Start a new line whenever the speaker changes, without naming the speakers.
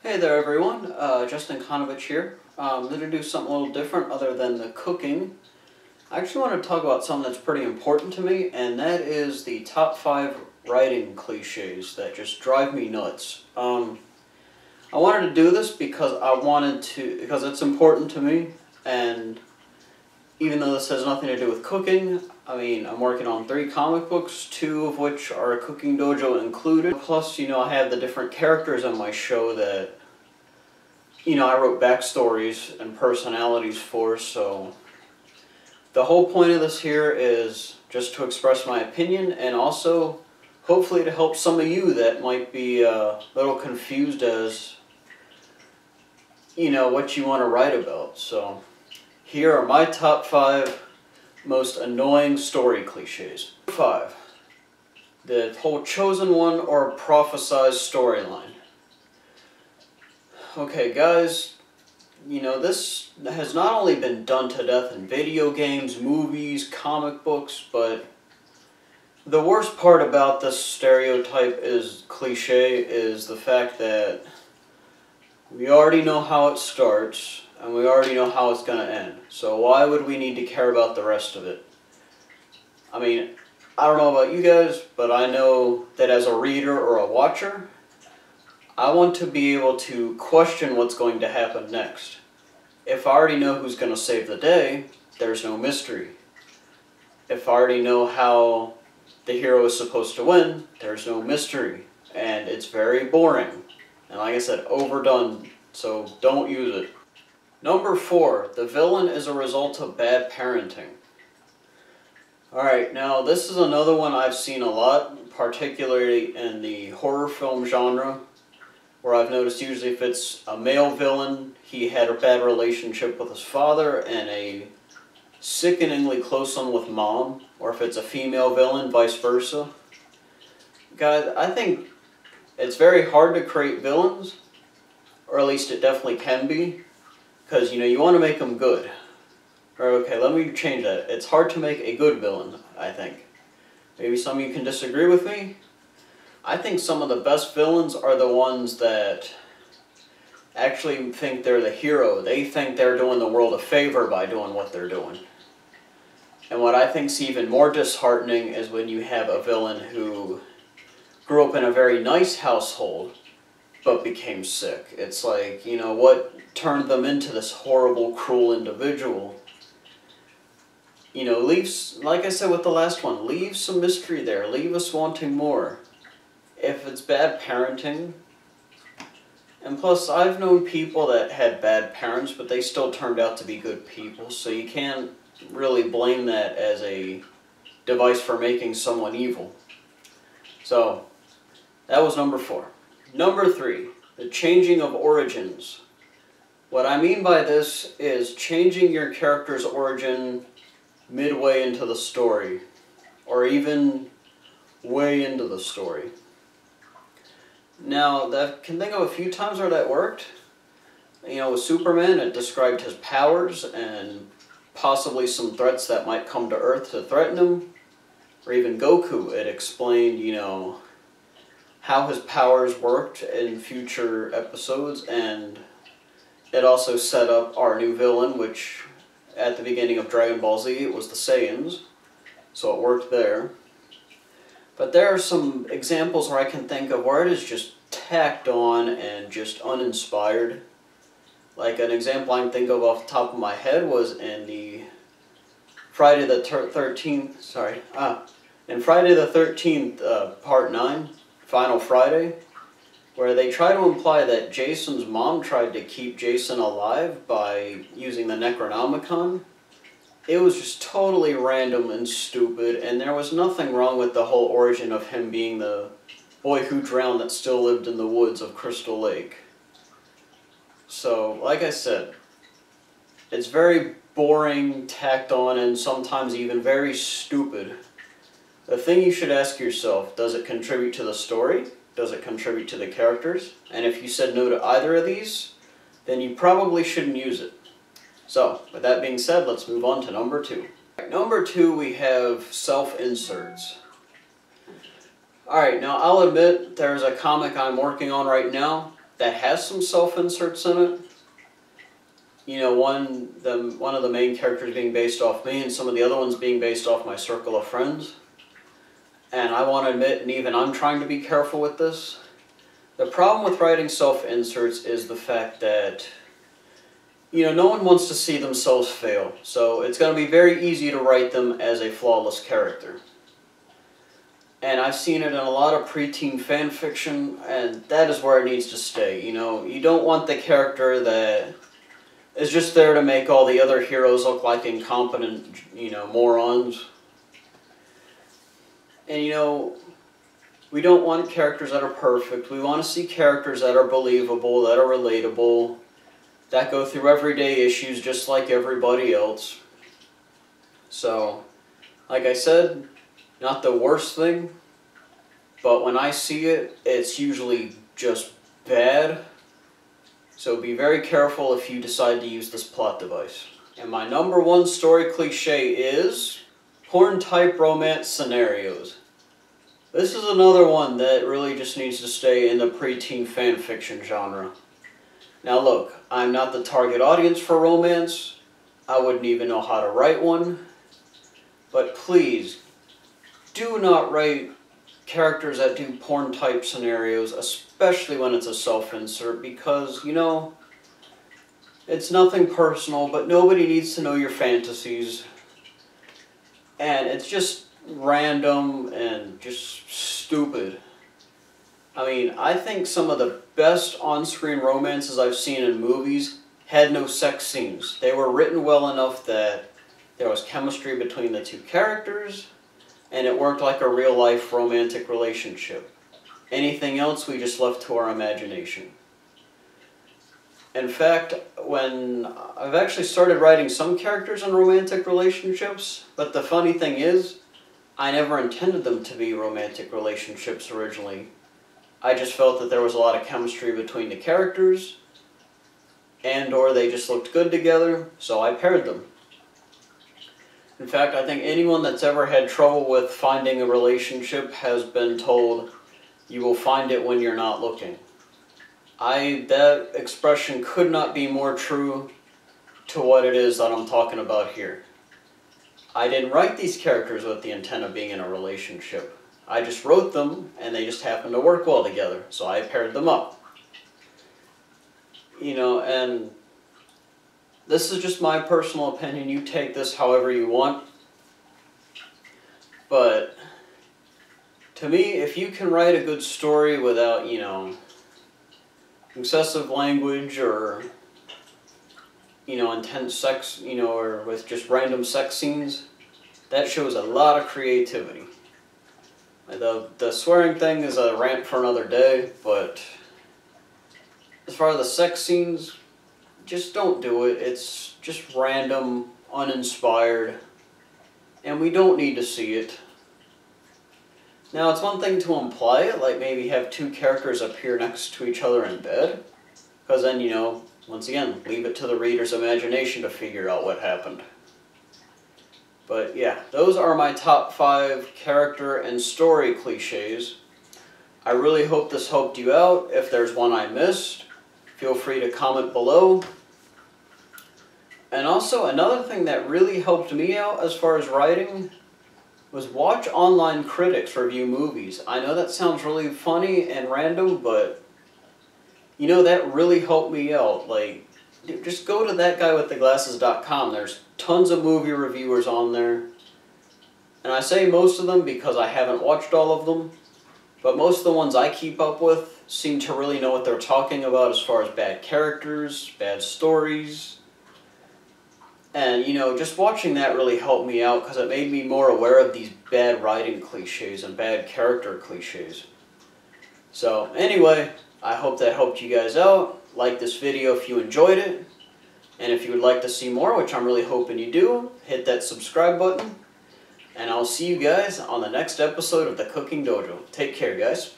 Hey there everyone, Justin Konovich here. I'm going to do something a little different other than the cooking. I actually want to talk about something that's pretty important to me, and that is the top 5 writing cliches that just drive me nuts. I wanted to do this because because it's important to me, and even though this has nothing to do with cooking, I'm working on 3 comic books, 2 of which are a cooking dojo included. Plus, I have the different characters on my show that, I wrote backstories and personalities for, so the whole point of this here is just to express my opinion and also hopefully to help some of you that might be a little confused as, what you want to write about. So here are my top 5 most annoying story cliches. 5. The whole chosen one or prophesized storyline. Okay guys, this has not only been done to death in video games, movies, comic books, but the worst part about this stereotype cliche is the fact that we already know how it starts and we already know how it's going to end. So why would we need to care about the rest of it? I don't know about you guys, but I know that as a reader or a watcher, I want to be able to question what's going to happen next. If I already know who's going to save the day, there's no mystery. If I already know how the hero is supposed to win, there's no mystery. And it's very boring. And like I said, overdone, so don't use it. Number 4, the villain is a result of bad parenting. Alright, now this is another one I've seen a lot, particularly in the horror film genre, where I've noticed usually if it's a male villain, he had a bad relationship with his father and a sickeningly close one with mom, or if it's a female villain, vice versa. Guys, I think it's very hard to create villains, or at least it definitely can be, because, you want to make them good. Or, okay, let me change that. It's hard to make a good villain, I think. Maybe some of you can disagree with me. I think some of the best villains are the ones that actually think they're the hero. They think they're doing the world a favor by doing what they're doing. And what I think is even more disheartening is when you have a villain who grew up in a very nice household but became sick. It's like, what turned them into this horrible, cruel individual? Like I said with the last one, leave some mystery there. Leave us wanting more. If it's bad parenting, and plus I've known people that had bad parents, but they still turned out to be good people, so you can't really blame that as a device for making someone evil. So, that was number 4. Number 3, the changing of origins. What I mean by this is changing your character's origin midway into the story, or even way into the story. Now, I can think of a few times where that worked. With Superman, it described his powers and possibly some threats that might come to Earth to threaten him. Or even Goku, it explained, how his powers worked in future episodes, and it also set up our new villain, which at the beginning of Dragon Ball Z, it was the Saiyans, so it worked there. But there are some examples where I can think of where it is just tacked on and just uninspired. Like an example I can think of off the top of my head was in the Friday the 13th, in Friday the 13th, Part 9, Final Friday, where they try to imply that Jason's mom tried to keep Jason alive by using the Necronomicon. It was just totally random and stupid, and there was nothing wrong with the whole origin of him being the boy who drowned that still lived in the woods of Crystal Lake. So, like I said, it's very boring, tacked on, and sometimes even very stupid. The thing you should ask yourself, does it contribute to the story? Does it contribute to the characters? And if you said no to either of these, then you probably shouldn't use it. So, with that being said, let's move on to number 2. Number 2, we have self-inserts. Alright, now I'll admit there's a comic I'm working on right now that has some self-inserts in it. You know, one of the main characters being based off me and some of the other ones being based off my circle of friends. And I want to admit, and even I'm trying to be careful with this, the problem with writing self-inserts is the fact that, you know, no one wants to see themselves fail. So it's going to be very easy to write them as a flawless character. And I've seen it in a lot of preteen fan fiction, and that is where it needs to stay. You know, you don't want the character that is just there to make all the other heroes look like incompetent, you know, morons. And, you know, we don't want characters that are perfect. We want to see characters that are believable, that are relatable, that go through everyday issues just like everybody else. So, like I said, not the worst thing, but when I see it, it's usually just bad. So be very careful if you decide to use this plot device. And my number one story cliche is porn-type romance scenarios. This is another one that really just needs to stay in the preteen fan fiction genre. Now look, I'm not the target audience for romance. I wouldn't even know how to write one. But please, do not write characters that do porn-type scenarios, especially when it's a self-insert, because, you know, it's nothing personal, but nobody needs to know your fantasies. And it's just random and just stupid. I mean, I think some of the best on-screen romances I've seen in movies had no sex scenes. They were written well enough that there was chemistry between the two characters, and it worked like a real-life romantic relationship. Anything else we just left to our imagination. In fact, when I've actually started writing some characters in romantic relationships, but the funny thing is, I never intended them to be romantic relationships originally. I just felt that there was a lot of chemistry between the characters, and or they just looked good together, so I paired them. In fact, I think anyone that's ever had trouble with finding a relationship has been told, you will find it when you're not looking. That expression could not be more true to what it is that I'm talking about here. I didn't write these characters with the intent of being in a relationship. I just wrote them, and they just happened to work well together, so I paired them up. You know, and this is just my personal opinion. You take this however you want. But to me, if you can write a good story without, you know, excessive language or, you know, intense sex, you know, or with just random sex scenes, that shows a lot of creativity. The swearing thing is a rant for another day, but as far as the sex scenes, just don't do it. It's just random, uninspired, and we don't need to see it. Now, it's one thing to imply it, like maybe have two characters appear next to each other in bed, because then, you know, once again, leave it to the reader's imagination to figure out what happened. But yeah, those are my top 5 character and story cliches. I really hope this helped you out. If there's one I missed, feel free to comment below. And also, another thing that really helped me out as far as writing was watch online critics review movies. I know that sounds really funny and random, but you know, that really helped me out. Like, just go to thatguywiththeglasses.com. There's tons of movie reviewers on there. And I say most of them because I haven't watched all of them. But most of the ones I keep up with seem to really know what they're talking about as far as bad characters, bad stories. And, you know, just watching that really helped me out because it made me more aware of these bad writing cliches and bad character cliches. So, anyway, I hope that helped you guys out. Like this video if you enjoyed it. And if you would like to see more, which I'm really hoping you do, hit that subscribe button. And I'll see you guys on the next episode of the Cooking Dojo. Take care, guys.